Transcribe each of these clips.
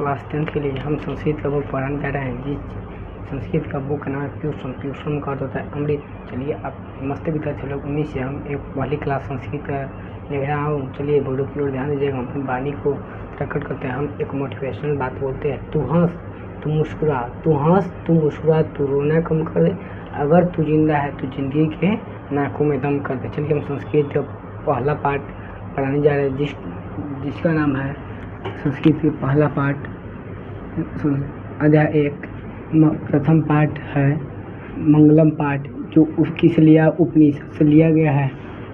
Class 10 के लिए हम संस्कृत का बुक पढ़ाने जा रहे हैं। जिस संस्कृत का बुक का नाम है प्यूषम। प्यूषम का अर्थ होता है अमृत। चलिए आप मस्त विद्यार्थी चलो 19 से हम एक पहली क्लास संस्कृत का ले रहा हूँ। चलिए वीडियो की ओर ध्यान दीजिएगा। हम अपनी वाणी को प्रकट करते हैं। हम एक मोटिवेशनल बात बोलते हैं। तू हंस, तू मुस्कुरा, तू हंस, तू मुस्कुरा, तू रोना कम कर दे। अगर तू जिंदा है तो जिंदगी के नाकों में दम कर दे। चलिए हम संस्कृत का पहला पाठ पढ़ाने जा रहे हैं जिसका नाम है संस्कृत का पहला पाठ अध्याय 1। प्रथम पाठ है मंगलम पाठ, जो किस लिया उपनिषद से लिया गया है।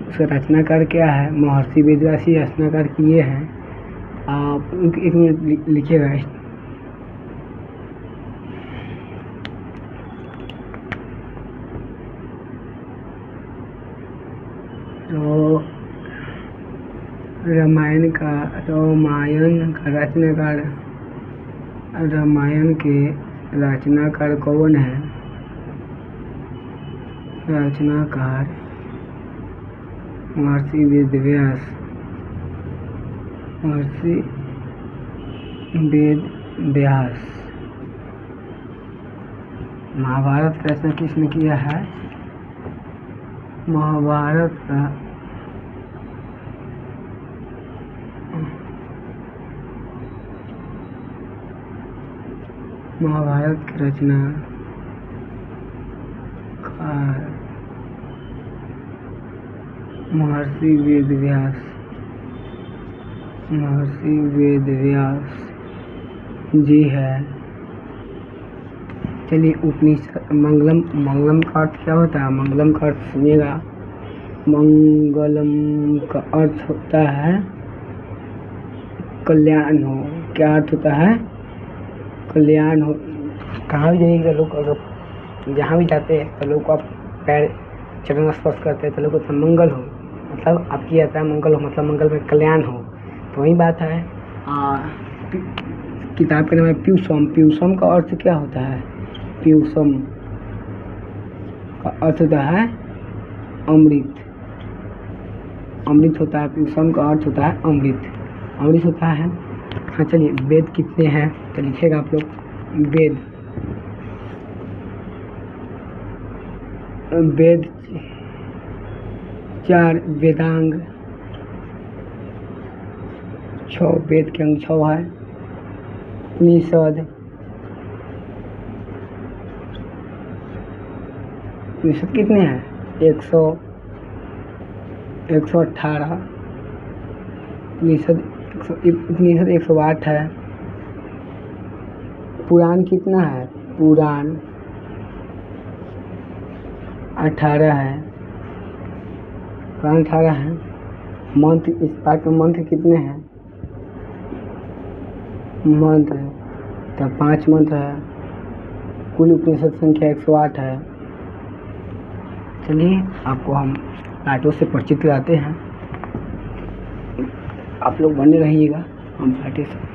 उसका रचनाकार क्या है? महर्षि वेदव्यास रचनाकार किए हैं। आप एक मिनट लिखिएगा। तो रामायण का रामायण के रचनाकार कौन है? रचनाकार महर्षि वेदव्यास। महर्षि वेदव्यास। महाभारत का रचना किसने किया है? महाभारत की रचना महर्षि वेदव्यास। महर्षि वेदव्यास जी है। चलिए उपनिषद मंगलम का अर्थ क्या होता है? मंगलम का अर्थ सुनिएगा। मंगलम का अर्थ होता है कल्याण हो। क्या अर्थ होता है? कल्याण हो। कहाँ भी जाइएगा लोग, अगर जहाँ भी जाते हैं तो लोग को आप पैर चरण स्पर्श करते हैं तो लोग को मंगल हो, मतलब आपकी यात्रा मंगल हो, मतलब मंगल में कल्याण हो। तो वही बात है। किताब का नाम है प्यूषम। प्यूषम का अर्थ क्या होता है? प्यूषम का अर्थ होता है अमृत। अमृत होता है। प्यूषम का अर्थ होता है अमृत। अमृत होता है। हाँ चलिए वेद कितने हैं तो लिखिएगा आप लोग। वेद 4 वेदांग, 6 वेद के अंग 6 है। उपनिषद कितने हैं? 118। उपनिषद 108 है। पुराण कितना है? पुराण 18 है। पुराण 18 है। मंत्र, इस पाठ में मंत्र कितने हैं? मंत्र तो 5 मंत्र है। कुल उपनिषद संख्या 108 है। चलिए आपको हम पाठों से परिचित कराते हैं। आप लोग बने रहिएगा। हम पाठों से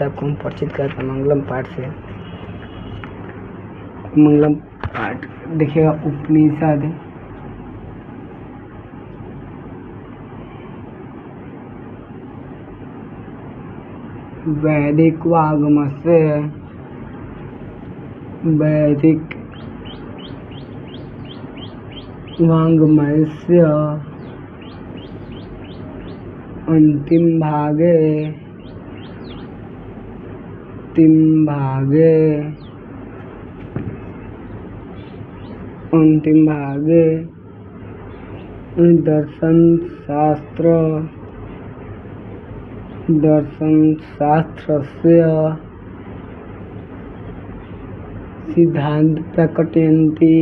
आपको हम परिचित करते हैं मंगलम पाठ से। मंगलम पाठ देखिएगा। उपनिषद वैदिक वाग्मस्य अंतिम भागे दर्शन शास्त्र से सिद्धांत प्रकटयन्ति।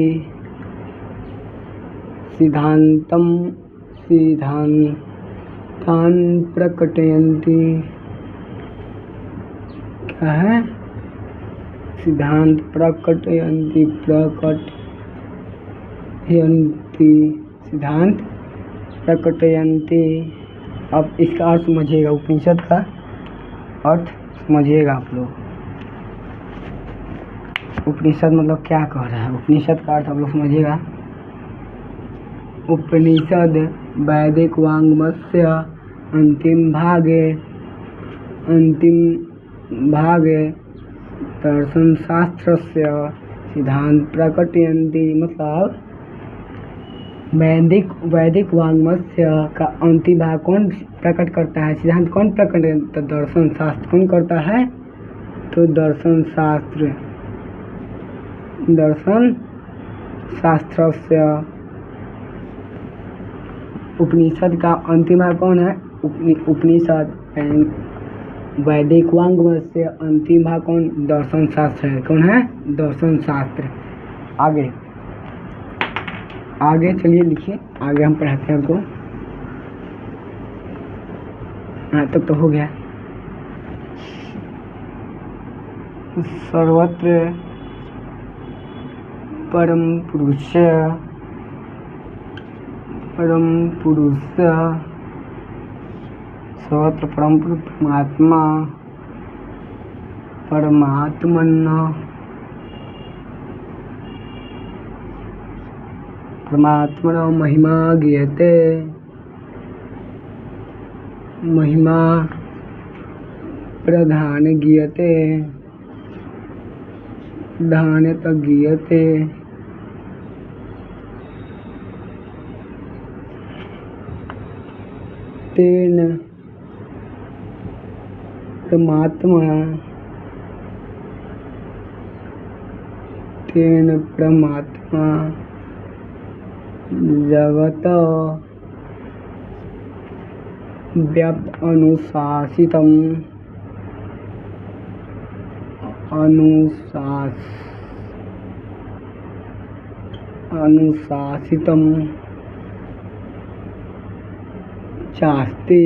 क्या है? सिद्धांत प्रकटयन्ति। सिद्धांत प्रकटयन्ति। अब इसका अर्थ समझिएगा। उपनिषद का अर्थ समझिएगा आप लोग। उपनिषद मतलब क्या कह रहा है? उपनिषद का अर्थ आप लोग समझिएगा। उपनिषद वैदिक वाङ्मयस्य अंतिम भागे दर्शनशास्त्रस्य सिद्धांत प्रकटयन्ति। मतलब वैदिक वाङ्मय का अंतिम भाग कौन प्रकट करता है? सिद्धांत कौन प्रकट करता है? दर्शन शास्त्र कौन करता है? तो दर्शन शास्त्र से उपनिषद का अंतिम भाग कौन है? उपनिषद। वैदिक वाङ्मय से अंतिम भाग कौन? दर्शन शास्त्र है। कौन है? दर्शन शास्त्र। आगे चलिए लिखिए, आगे हम पढ़ाते हैं आपको। हाँ, तब तो हो गया। सर्वत्र परम पुरुष सर्वत्र परम पुरुष परमात्मन महिमा गीयते। महिमा प्रधान गीयते, धान्यत गीयते। तेन परमात्मा जगत व्याप्त अनुशासितम चास्ति।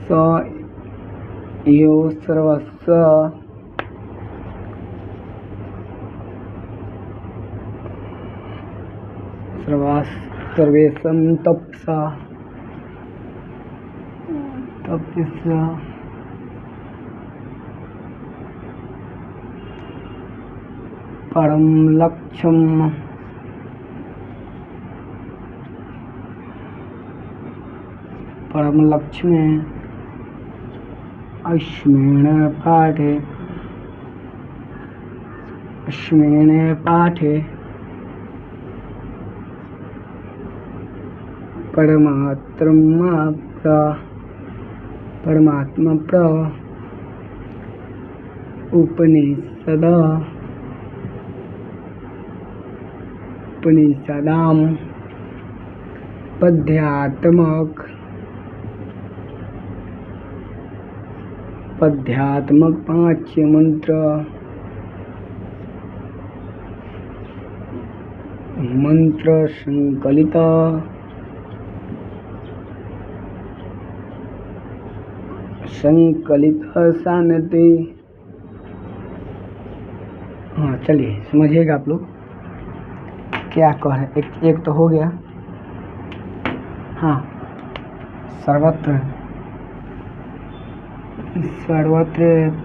स यो सर्वस्य सर्वेषां तपसा परम लक्ष्यम अश्विन पाठे परमात्मा उपनिषदाम पद्यात्मक 5 मंत्र संकलित शांति। हाँ, चलिए समझिएगा आप लोग क्या कह रहे हैं। एक तो हो गया। हाँ, सर्वत्र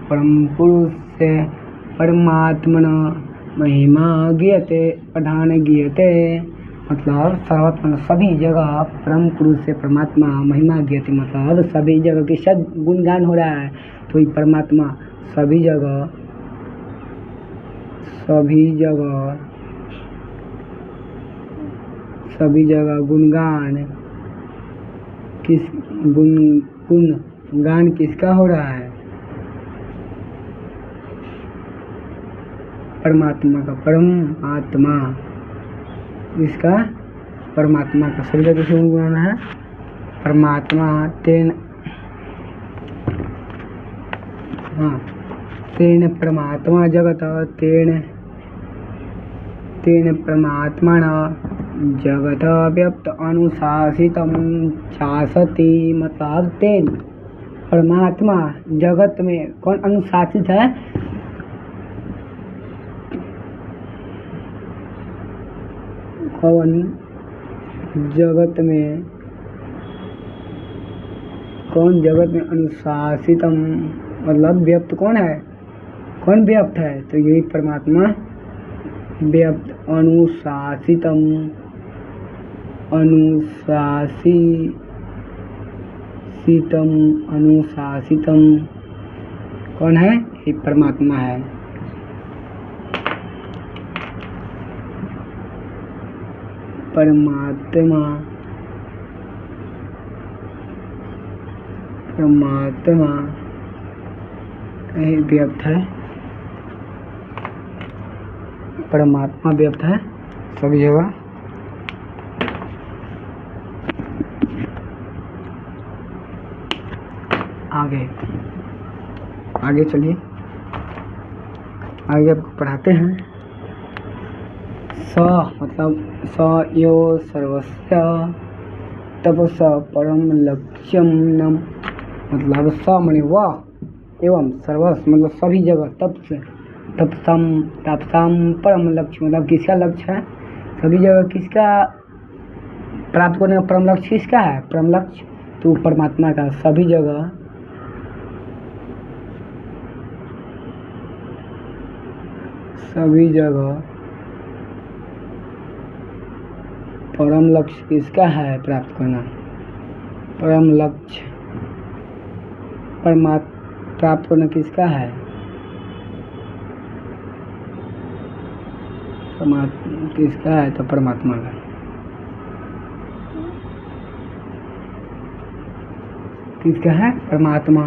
परम पुरुष से परमात्मन महिमा गीयते प्रधान गीयते। मतलब सर्वत्र सभी जगह परम पुरुष से परमात्मा महिमा गीयते, मतलब सभी जगह की सब गुणगान हो रहा है। तो ये परमात्मा सभी जगह गुणगान गुणगान किसका हो रहा है? परमात्मा का। परमात्मा इसका परमात्मा का सभी जगह से गुणगान है। परमात्मा तेन परमात्मा जगत तेन परमात्मन जगत व्याप्त अनुशासितम चासति। मतलब तेन परमात्मा जगत में कौन अनुशासित है? कौन जगत में कौन जगत में अनुशासितम, मतलब व्याप्त कौन है, कौन व्याप्त है, तो यही परमात्मा व्याप्त। अनुशासितम, अनुशासितम, अनुशासितम कौन है, ये परमात्मा है। परमात्मा, परमात्मा व्याप्त है, परमात्मा व्याप्त है सभी जगह। आगे चलिए, आगे आपको पढ़ाते हैं। स मतलब स यो सर्वस्य तपस परम लक्ष्यम नम, मतलब स माने वह, एवं सर्वस्व मतलब सभी जगह, तपसम परम लक्ष्य मतलब किसका लक्ष्य है, सभी जगह किसका प्राप्त करने का परम लक्ष्य किसका है, परम लक्ष्य तो परमात्मा का। सभी जगह परम लक्ष्य किसका है प्राप्त करना, परम लक्ष्य प्राप्त करना किसका है, किसका है, तो परमात्मा का। किसका है, परमात्मा।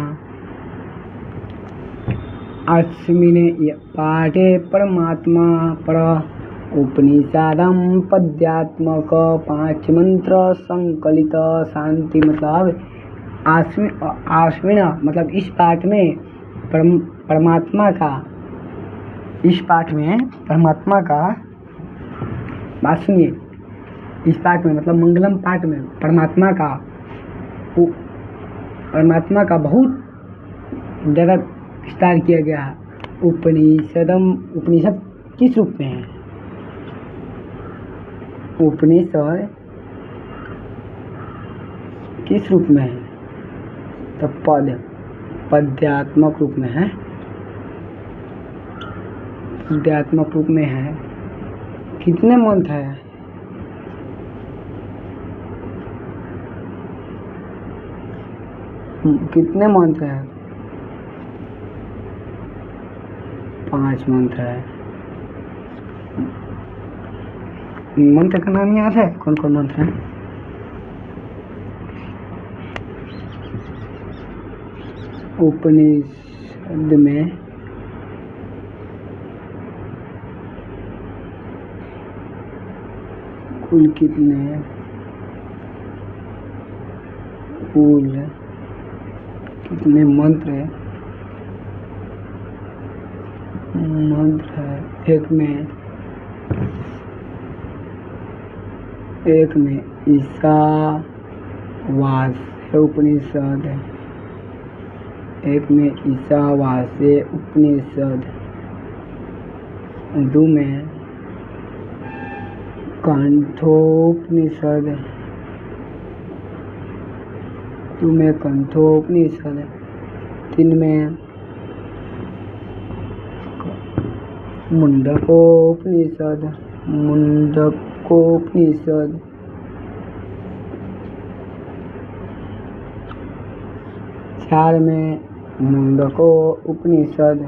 अस्मिने पाठे परमात्मा पर उपनिषदम पद्यात्मक 5 मंत्र संकलित शांति, मतलब आश्विन मतलब इस पाठ में परमात्मा का, इस पाठ में परमात्मा का बात सुनिए, इस पाठ में मतलब मंगलम पाठ में परमात्मा का बहुत ज़्यादा विस्तार किया गया है। उपनिषद किस रूप में है, उपनिषद किस रूप में है, तो पद्यात्मक रूप में है, पद्यात्मक रूप में है। कितने मंत्र है, कितने मंत्र है, 5 मंत्र है। मंत्र का नाम याद है, कौन कौन मंत्र है, उपनिषद में कुल कितने मंत्र है, एक में ईशावास्य उपनिषद है, एक में ईशावास्य उपनिषद, 2 में कंठोपनिषद, 3 में मुंडकोपनिषद, 4 में मुंडको उपनिषद,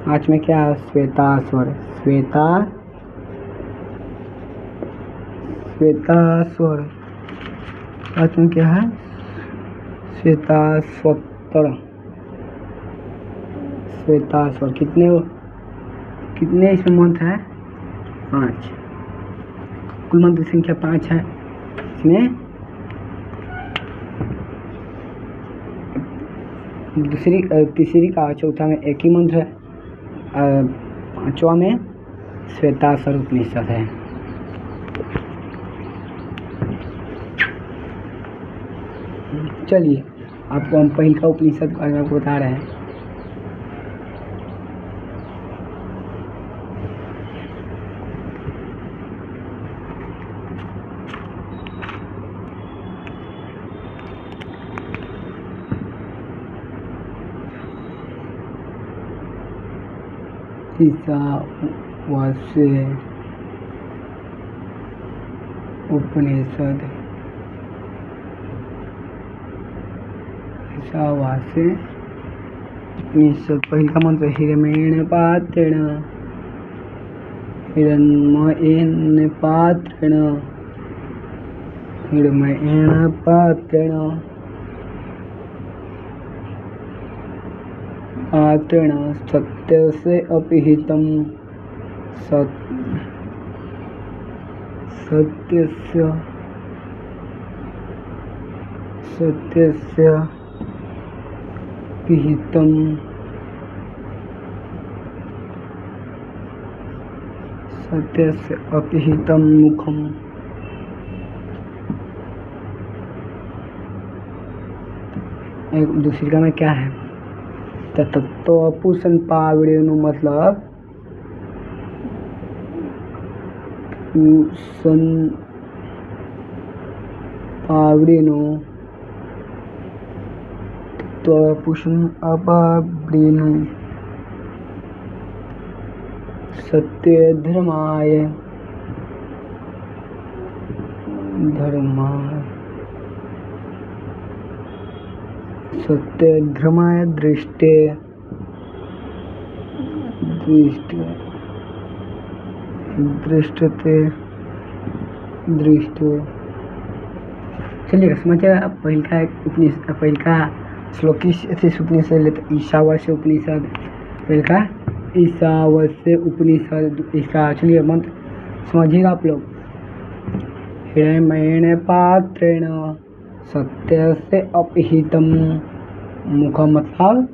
5 में क्या है, श्वेतास्वर, श्वेतास्वर, 5 में क्या है, श्वेतास्वर। कितने इसमें मंत्र है, 5, कुल मंत्र संख्या 5 है। इसमें तीसरी का चौथा में एक ही मंत्र है, 5वां में श्वेतास्वर उपनिषद है। चलिए आपको हम पहिल का उपनिषद के बारे में आपको बता रहे हैं। ईशावास्य उपनिषद पहल का मंत्र हिरण्मयेन पात्रेण सत्यस्य अपहितं सत्यस्य अपहितं मुखम। एक दूसरी का में क्या है? तत्वपुरुषन पावड़ेनु मतलब पुरुषन पावड़ेनु तत्वपुरुषन अपावड़ेनु सत्य धर्माय सत्य धर्माय दृष्टे चलिए समझिए। पहल का श्लोक से उपनिषद लेते ईशावास्य उपनिषद। पहल का ईशावास्य उपनिषद इसका चलिए मंत्र समझिएगा आप लोग। हिरण्मयेन पात्रेण सत्यस्य अपहितं मुखम मतलब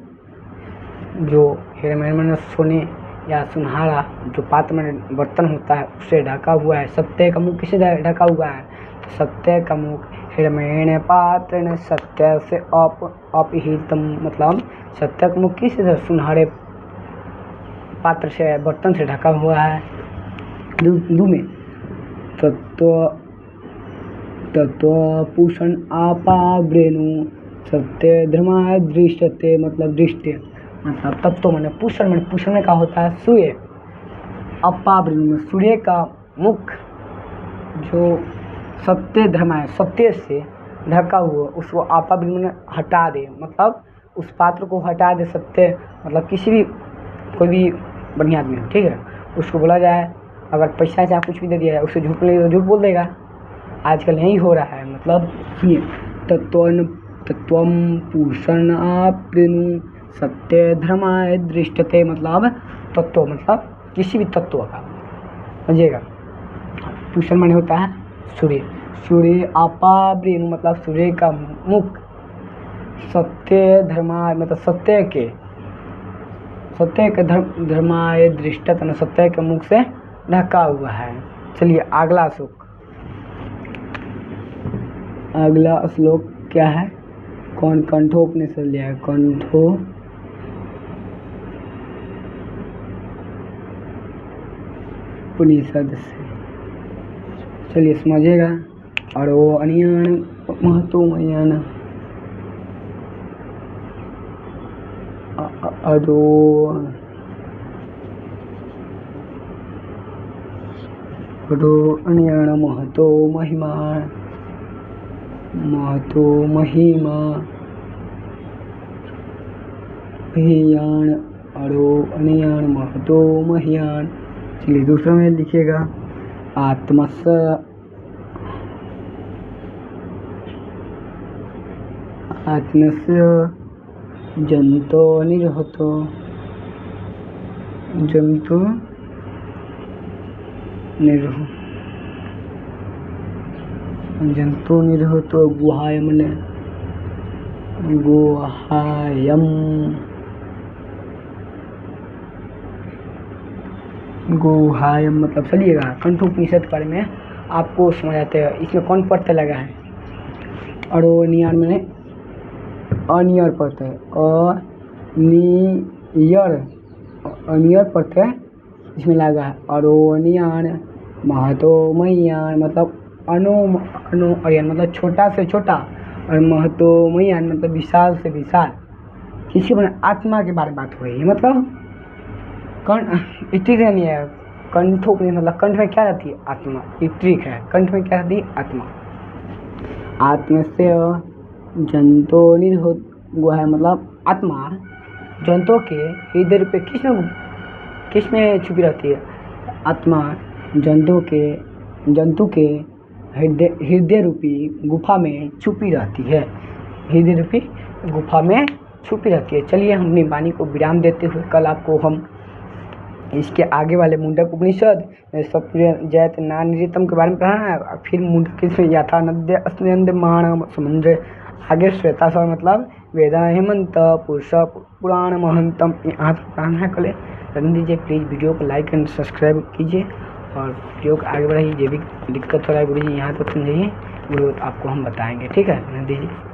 जो हिरण्मय में सोने या सुनहरा जो पात्र में बर्तन होता है उससे ढका हुआ है। सत्य का मुख किससे ढका हुआ है? तो सत्य का मुख हिरण्मयेन पात्रेण सत्यस्य अपहितं मतलब सत्य का मुख किस सुनहरे पात्र से बर्तन से ढका हुआ है। दू में तत्वपुरुषं अपावृणु सत्य धर्माय दृष्टते मतलब दृष्टि मतलब तत्व माने पूषण में का होता है सूर्य। अपावृणु में सूर्य का मुख जो सत्य धर्माय सत्य से ढका हुआ उसको अपावृणु में हटा दे मतलब उस पात्र को हटा दे। सत्य मतलब किसी भी कोई भी बढ़िया आदमी हो, ठीक है, उसको बोला जाए अगर पैसा चाहे कुछ भी दे दिया है उसे झूठ बोलेगा तो झूठ बोल देगा। आजकल यही हो रहा है। मतलब सुनिए तत्वम पुरुषं अपावृणु सत्य धर्माय दृष्टते मतलब तत्व मतलब किसी भी तत्व का समझिएगा। पुरुषन माने होता है सूर्य अपावृणु मतलब सूर्य का मुख सत्य धर्माय मतलब सत्य के धर्माय दृष्टत सत्य के मुख से ढका हुआ है। चलिए अगला श्लोक क्या है? कंठोपनिषद लिया है। कंठोपनिषद से चलिए समझिएगा। और वो अनियान महतो मयान अनियान महतो महिमा महियान अनियान महतो महियान। चलिए दूसरा में लिखिएगा आत्मस्य जंतो निरहतो गुहायम मतलब चलिएगा कंठोपनिषद के बारे में आपको समझ आते हैं। इसमें कौन प्रत्यय लगा है? और नियर में अनियर प्रत्यय अनियर प्रत्यय इसमें लगा है। और अनियान महतो मयान मतलब अनो अयन मतलब छोटा से छोटा और महतो मयान मतलब विशाल से विशाल। किसी बने आत्मा के बारे में बात हो रही है। मतलब कंठ इट्रिक नहीं है, कंठों में मतलब कंठ में क्या रहती है? आत्मा। इट्रिक है, कंठ में क्या रहती है? आत्मा। आत्मा से जंतो निर्होत वो है मतलब आत्मा जंतुओं के हृदय रूपी किस में छुपी रहती है? आत्मा जंतु के हृदय रूपी गुफा में छुपी रहती है। हृदय रूपी गुफा में छुपी रहती है। चलिए हम अपनी वाणी को विराम देते हुए कल आपको हम इसके आगे वाले मुंडक उपनिषद जयत नानितम के बारे में पढ़ाना है। फिर मुंडक इसमें यथा नद्य अस्नंद मान समुद्र, आगे श्वेता स्वर मतलब वेदा हेमंत पुरुष पुराण महंतम, यहाँ तक पढ़ाना है कल। रन दीजिए प्लीज़, वीडियो को लाइक एंड सब्सक्राइब कीजिए और वीडियो को आगे बढ़ाइए। जो भी दिक्कत हो रहा है गुरु जी यहाँ तक समझिए, गुरु आपको हम बताएंगे, ठीक है? रन दीजिए।